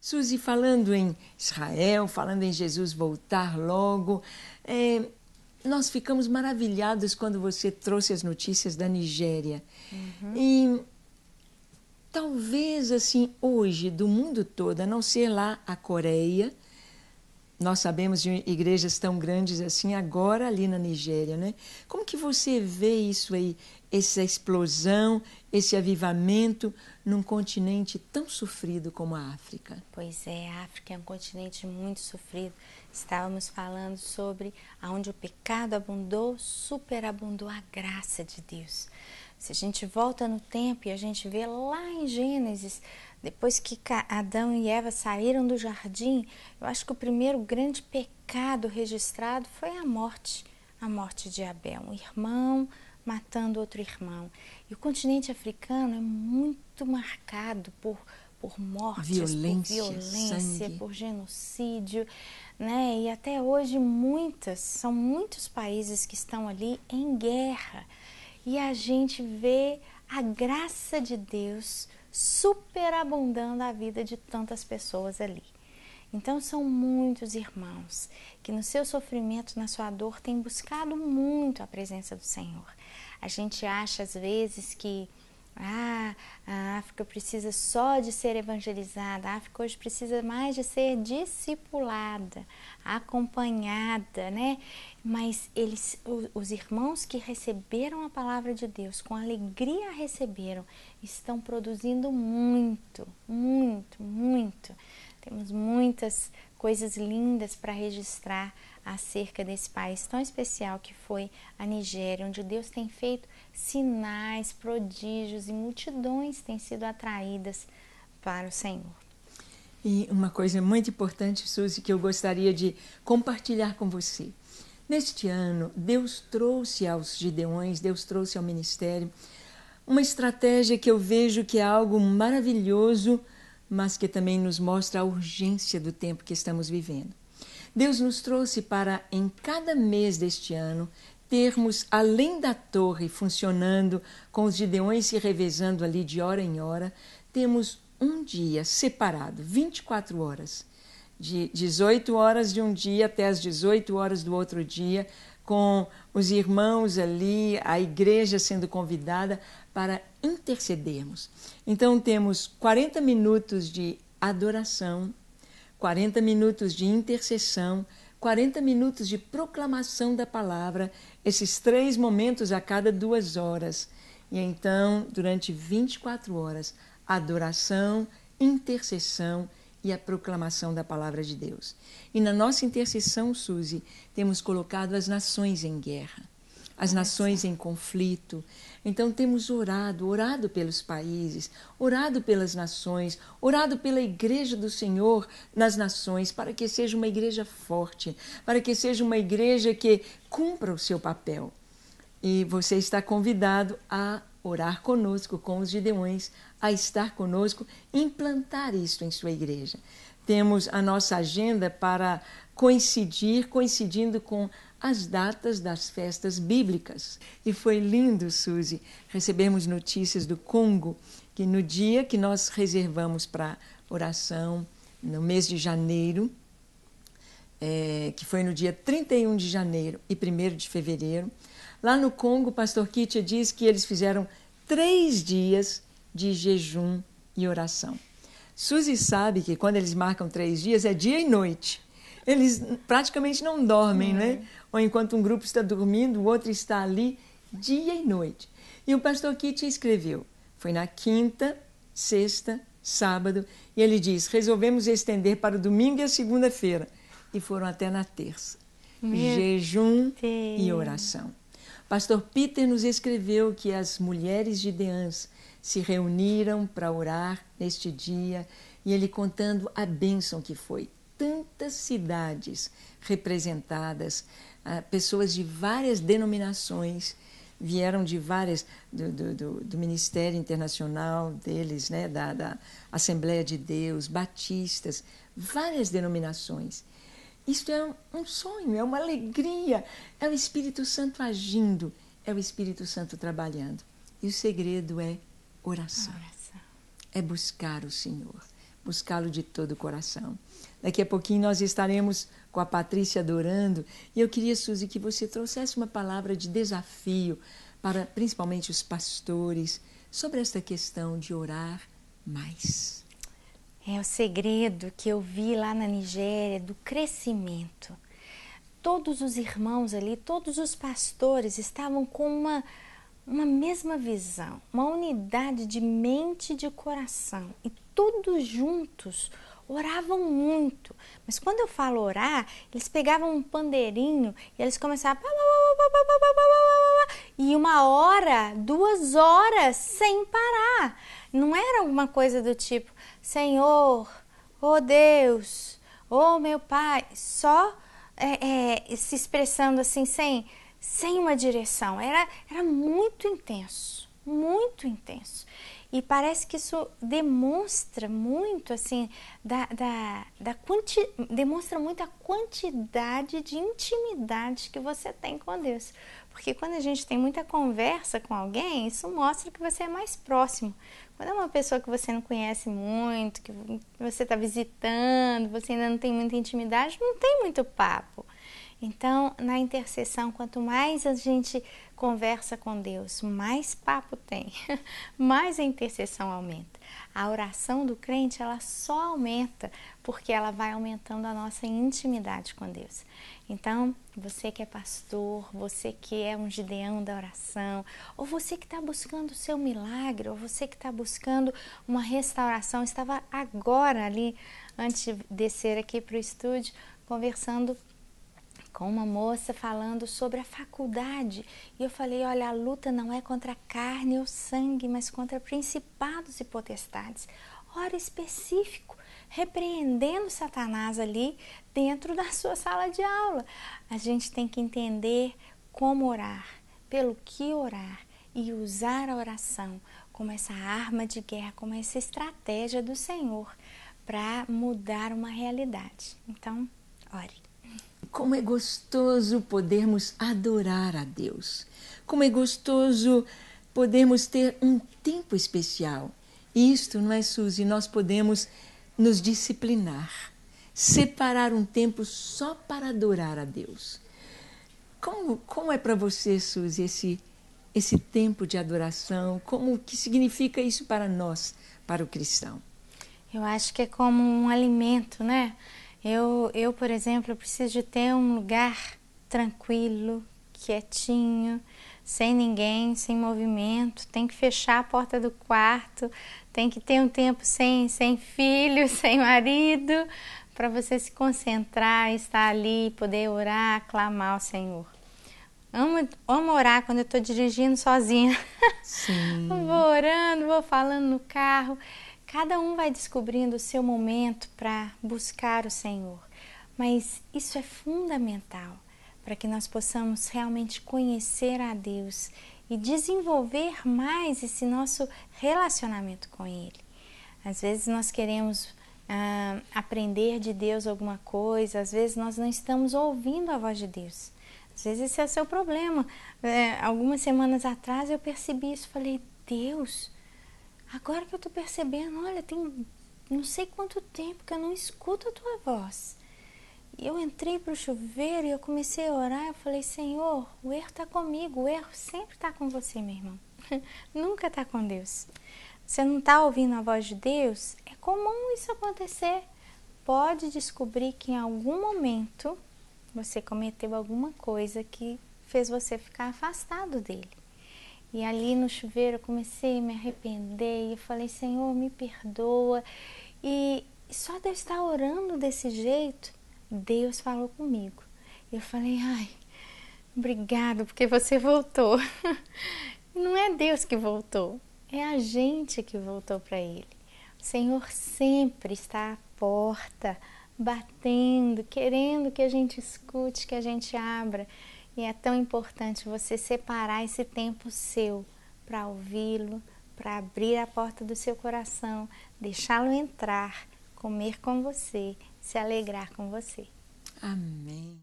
Suzy, falando em Israel, falando em Jesus voltar logo, nós ficamos maravilhados quando você trouxe as notícias da Nigéria. E talvez, assim, hoje, do mundo todo, a não ser lá a Coreia, nós sabemos de igrejas tão grandes assim agora ali na Nigéria, né? Como que você vê isso aí, essa explosão, esse avivamento num continente tão sofrido como a África? Pois é, a África é um continente muito sofrido. Estávamos falando sobre aonde o pecado abundou, superabundou a graça de Deus. Se a gente volta no tempo e a gente vê lá em Gênesis, depois que Adão e Eva saíram do jardim, eu acho que o primeiro grande pecado registrado foi a morte de Abel, um irmão matando outro irmão. E o continente africano é muito marcado por mortes, violência, por genocídio, né? E até hoje são muitos países que estão ali em guerra. E a gente vê a graça de Deus superabundando a vida de tantas pessoas ali. Então são muitos irmãos que no seu sofrimento, na sua dor, têm buscado muito a presença do Senhor. A gente acha às vezes que a África precisa só de ser evangelizada, a África hoje precisa mais de ser discipulada, acompanhada, né? Mas os irmãos que receberam a palavra de Deus, com alegria a receberam, estão produzindo muito, muito, muito. Temos muitas coisas lindas para registrar acerca desse país tão especial que foi a Nigéria, onde Deus tem feito sinais, prodígios e multidões têm sido atraídas para o Senhor. E uma coisa muito importante, Suzy, que eu gostaria de compartilhar com você. Neste ano, Deus trouxe aos Gideões, Deus trouxe ao ministério uma estratégia que eu vejo que é algo maravilhoso, mas que também nos mostra a urgência do tempo que estamos vivendo. Deus nos trouxe para, em cada mês deste ano, termos, além da torre funcionando, com os Gideões se revezando ali de hora em hora, temos um dia separado, 24 horas, de 18 horas de um dia até as 18 horas do outro dia, com os irmãos ali, a igreja sendo convidada para intercedermos. Então temos 40 minutos de adoração, 40 minutos de intercessão, 40 minutos de proclamação da palavra, esses 3 momentos a cada 2 horas. E então, durante 24 horas, adoração, intercessão e a proclamação da palavra de Deus. E na nossa intercessão, Suzy, temos colocado as nações em guerra, as nações em conflito. Então temos orado pelos países, orado pelas nações, orado pela igreja do Senhor nas nações, para que seja uma igreja forte, para que seja uma igreja que cumpra o seu papel. E você está convidado a orar conosco, com os Gideões, a estar conosco, implantar isso em sua igreja. Temos a nossa agenda para coincidindo com as datas das festas bíblicas. E foi lindo, Suzy, recebemos notícias do Congo, que no dia que nós reservamos para oração, no mês de janeiro, que foi no dia 31 de janeiro e 1º de fevereiro, lá no Congo, o pastor Kitia diz que eles fizeram 3 dias de jejum e oração. Suzy sabe que quando eles marcam 3 dias, é dia e noite. Eles praticamente não dormem, né? Ou enquanto um grupo está dormindo, o outro está ali, dia e noite. E o pastor Kitia escreveu, foi na quinta, sexta, sábado, e ele diz, resolvemos estender para o domingo e a segunda-feira. E foram até na terça. Jejum e oração. Pastor Peter nos escreveu que as mulheres gideãs se reuniram para orar neste dia, e ele contando a bênção que foi. Tantas cidades representadas, pessoas de várias denominações, vieram de várias, do Ministério Internacional deles, né, da Assembleia de Deus, batistas, várias denominações. Isto é um sonho, é uma alegria, é o Espírito Santo agindo, é o Espírito Santo trabalhando. E o segredo é oração. É buscar o Senhor, buscá-lo de todo o coração. Daqui a pouquinho nós estaremos com a Patrícia adorando e eu queria, Suzy, que você trouxesse uma palavra de desafio para principalmente os pastores sobre esta questão de orar mais. É o segredo que eu vi lá na Nigéria do crescimento. Todos os irmãos ali, todos os pastores estavam com uma mesma visão, uma unidade de mente e de coração. E todos juntos oravam muito. Mas quando eu falo orar, eles pegavam um pandeirinho e eles começavam... E 1 hora, 2 horas, sem parar. Não era alguma coisa do tipo, Senhor, oh Deus, oh meu Pai, só se expressando assim, sem uma direção. Era muito intenso, muito intenso. E parece que isso demonstra muito, assim, demonstra muito a quantidade de intimidade que você tem com Deus. Porque quando a gente tem muita conversa com alguém, isso mostra que você é mais próximo. Quando é uma pessoa que você não conhece muito, que você está visitando, você ainda não tem muita intimidade, não tem muito papo. Então, na intercessão, quanto mais a gente conversa com Deus, mais papo tem, mais a intercessão aumenta. A oração do crente, ela só aumenta porque ela vai aumentando a nossa intimidade com Deus. Então, você que é pastor, você que é um gideão da oração, ou você que está buscando o seu milagre, ou você que está buscando uma restauração, estava agora ali, antes de descer aqui para o estúdio, conversando com uma moça falando sobre a faculdade. E eu falei, olha, a luta não é contra a carne ou sangue, mas contra principados e potestades. Ora específico, repreendendo Satanás ali dentro da sua sala de aula. A gente tem que entender como orar, pelo que orar e usar a oração como essa arma de guerra, como essa estratégia do Senhor para mudar uma realidade. Então, ore. Como é gostoso podermos adorar a Deus. Como é gostoso podermos ter um tempo especial. Isto, não é, Suzy? Nós podemos nos disciplinar, separar um tempo só para adorar a Deus. Como é para você, Suzy, esse tempo de adoração? O que significa isso para nós, para o cristão? Eu acho que é como um alimento, né? Eu, por exemplo, preciso de ter um lugar tranquilo, quietinho, sem ninguém, sem movimento. Tem que fechar a porta do quarto, tem que ter um tempo sem filho, sem marido, para você se concentrar, estar ali, poder orar, clamar ao Senhor. Amo orar quando eu estou dirigindo sozinha. Sim. Vou orando, vou falando no carro. Cada um vai descobrindo o seu momento para buscar o Senhor. Mas isso é fundamental para que nós possamos realmente conhecer a Deus e desenvolver mais esse nosso relacionamento com Ele. Às vezes nós queremos aprender de Deus alguma coisa, às vezes nós não estamos ouvindo a voz de Deus. Às vezes esse é o seu problema. Algumas semanas atrás eu percebi isso, falei, Deus, agora que eu estou percebendo, olha, tem não sei quanto tempo que eu não escuto a tua voz. E eu entrei para o chuveiro e eu comecei a orar, eu falei, Senhor, o erro está comigo, o erro sempre está com você, meu irmão. Nunca está com Deus. Você não está ouvindo a voz de Deus? É comum isso acontecer. Pode descobrir que em algum momento você cometeu alguma coisa que fez você ficar afastado dele. E ali no chuveiro eu comecei a me arrepender e eu falei, Senhor, me perdoa. E só de eu estar orando desse jeito, Deus falou comigo. Eu falei, ai, obrigado porque você voltou. Não é Deus que voltou, é a gente que voltou para Ele. O Senhor sempre está à porta, batendo, querendo que a gente escute, que a gente abra. E é tão importante você separar esse tempo seu para ouvi-lo, para abrir a porta do seu coração, deixá-lo entrar, comer com você, se alegrar com você. Amém.